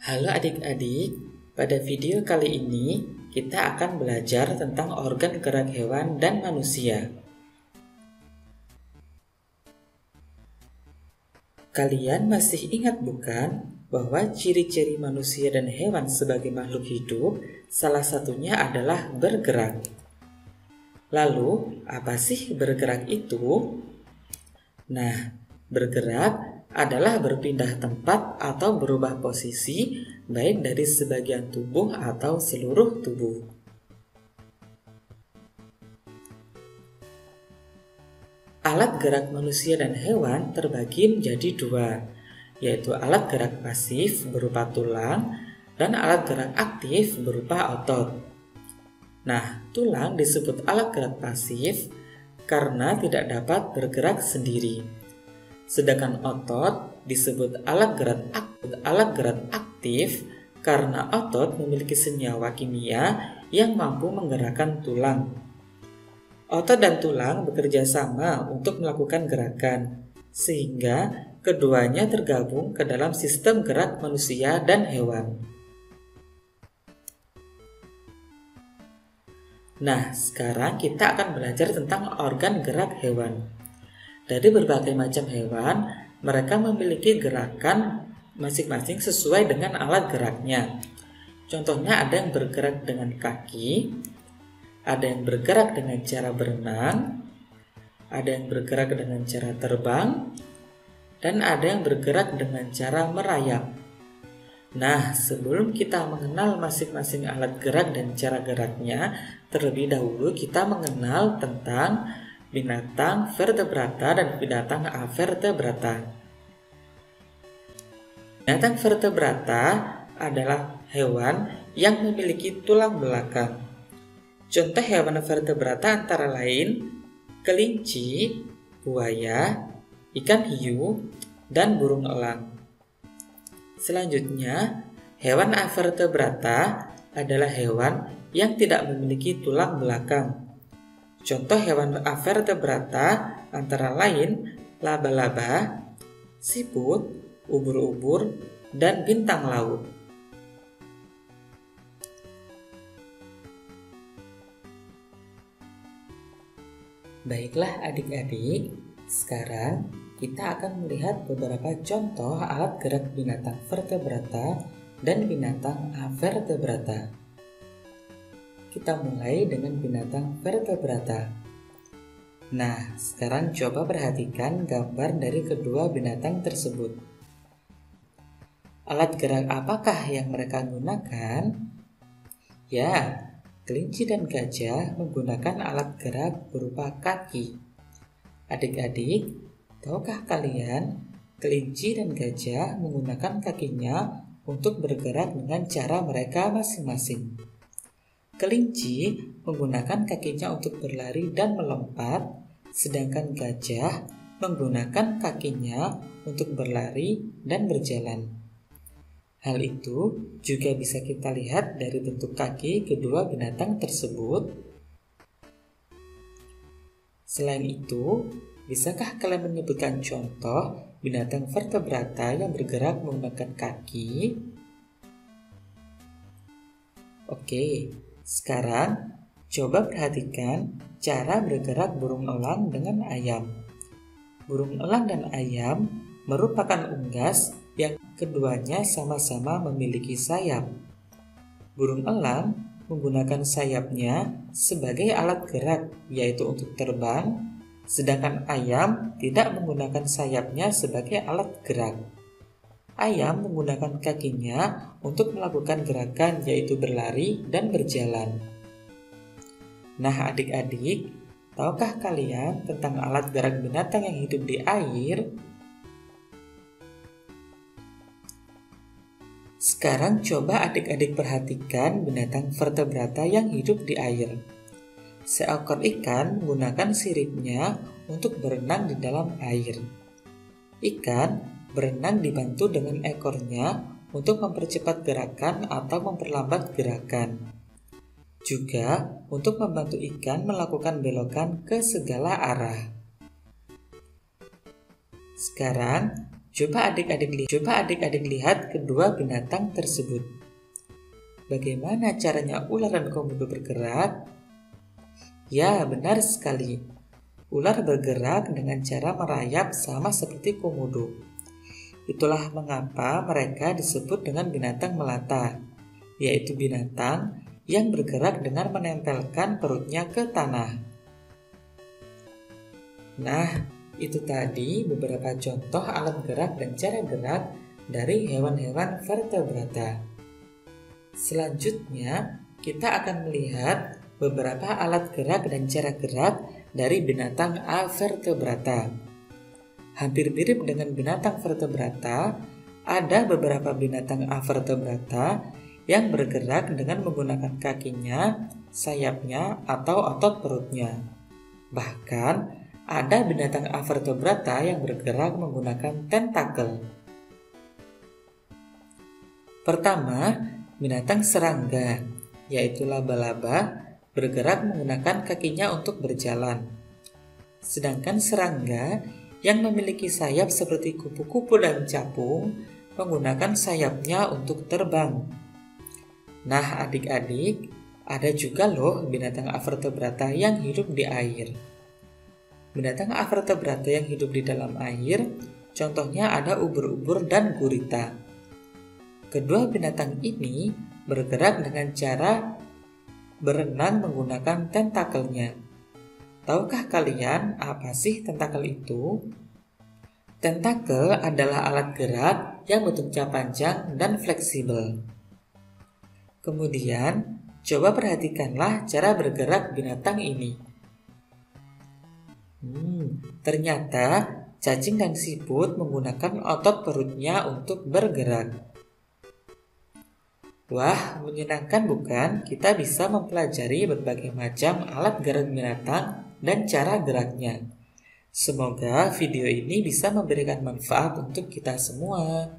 Halo adik-adik, pada video kali ini kita akan belajar tentang organ gerak hewan dan manusia. Kalian masih ingat bukan bahwa ciri-ciri manusia dan hewan sebagai makhluk hidup salah satunya adalah bergerak. Lalu, apa sih bergerak itu? Nah, bergerak adalah berpindah tempat atau berubah posisi baik dari sebagian tubuh atau seluruh tubuh. Alat gerak manusia dan hewan terbagi menjadi dua, yaitu alat gerak pasif berupa tulang dan alat gerak aktif berupa otot. Nah, tulang disebut alat gerak pasif karena tidak dapat bergerak sendiri. Sedangkan otot disebut alat gerak aktif karena otot memiliki senyawa kimia yang mampu menggerakkan tulang. Otot dan tulang bekerja sama untuk melakukan gerakan, sehingga keduanya tergabung ke dalam sistem gerak manusia dan hewan. Nah, sekarang kita akan belajar tentang organ gerak hewan. Dari berbagai macam hewan, mereka memiliki gerakan masing-masing sesuai dengan alat geraknya. Contohnya ada yang bergerak dengan kaki, ada yang bergerak dengan cara berenang, ada yang bergerak dengan cara terbang, dan ada yang bergerak dengan cara merayap. Nah, sebelum kita mengenal masing-masing alat gerak dan cara geraknya, terlebih dahulu kita mengenal tentang binatang vertebrata dan binatang avertebrata. Binatang vertebrata adalah hewan yang memiliki tulang belakang. Contoh hewan vertebrata antara lain kelinci, buaya, ikan hiu, dan burung elang. Selanjutnya, hewan avertebrata adalah hewan yang tidak memiliki tulang belakang. Contoh hewan avertebrata antara lain laba-laba, siput, ubur-ubur, dan bintang laut. Baiklah adik-adik, sekarang kita akan melihat beberapa contoh alat gerak binatang vertebrata dan binatang avertebrata. Kita mulai dengan binatang vertebrata. Nah, sekarang coba perhatikan gambar dari kedua binatang tersebut. Alat gerak apakah yang mereka gunakan? Ya, kelinci dan gajah menggunakan alat gerak berupa kaki. Adik-adik, tahukah kalian kelinci dan gajah menggunakan kakinya untuk bergerak dengan cara mereka masing-masing? Kelinci menggunakan kakinya untuk berlari dan melompat, sedangkan gajah menggunakan kakinya untuk berlari dan berjalan. Hal itu juga bisa kita lihat dari bentuk kaki kedua binatang tersebut. Selain itu, bisakah kalian menyebutkan contoh binatang vertebrata yang bergerak menggunakan kaki? Oke, sekarang coba perhatikan cara bergerak burung elang dengan ayam. Burung elang dan ayam merupakan unggas yang keduanya sama-sama memiliki sayap. Burung elang menggunakan sayapnya sebagai alat gerak, yaitu untuk terbang, sedangkan ayam tidak menggunakan sayapnya sebagai alat gerak. Ayam menggunakan kakinya untuk melakukan gerakan, yaitu berlari dan berjalan. Nah, adik-adik, tahukah kalian tentang alat gerak binatang yang hidup di air? Sekarang coba adik-adik perhatikan binatang vertebrata yang hidup di air. Seekor ikan menggunakan siripnya untuk berenang di dalam air. Ikan berenang dibantu dengan ekornya untuk mempercepat gerakan atau memperlambat gerakan. Juga untuk membantu ikan melakukan belokan ke segala arah. Sekarang, Coba adik-adik lihat kedua binatang tersebut. Bagaimana caranya ular dan komodo bergerak? Ya, benar sekali. Ular bergerak dengan cara merayap sama seperti komodo. Itulah mengapa mereka disebut dengan binatang melata, yaitu binatang yang bergerak dengan menempelkan perutnya ke tanah. Nah, itu tadi beberapa contoh alat gerak dan cara gerak dari hewan-hewan vertebrata. Selanjutnya, kita akan melihat beberapa alat gerak dan cara gerak dari binatang avertebrata. Hampir mirip dengan binatang vertebrata, ada beberapa binatang avertebrata yang bergerak dengan menggunakan kakinya, sayapnya, atau otot perutnya. Bahkan, ada binatang avertebrata yang bergerak menggunakan tentakel. Pertama, binatang serangga, yaitu laba-laba, bergerak menggunakan kakinya untuk berjalan. Sedangkan serangga yang memiliki sayap seperti kupu-kupu dan capung menggunakan sayapnya untuk terbang. Nah, adik-adik, ada juga loh binatang avertebrata yang hidup di air. Binatang avertebrata yang hidup di dalam air, contohnya ada ubur-ubur dan gurita. Kedua binatang ini bergerak dengan cara berenang menggunakan tentakelnya. Tahukah kalian apa sih tentakel itu? Tentakel adalah alat gerak yang bentuknya panjang dan fleksibel. Kemudian, coba perhatikanlah cara bergerak binatang ini. Ternyata cacing dan siput menggunakan otot perutnya untuk bergerak. Wah, menyenangkan bukan? Kita bisa mempelajari berbagai macam alat gerak binatang dan cara geraknya. Semoga video ini bisa memberikan manfaat untuk kita semua.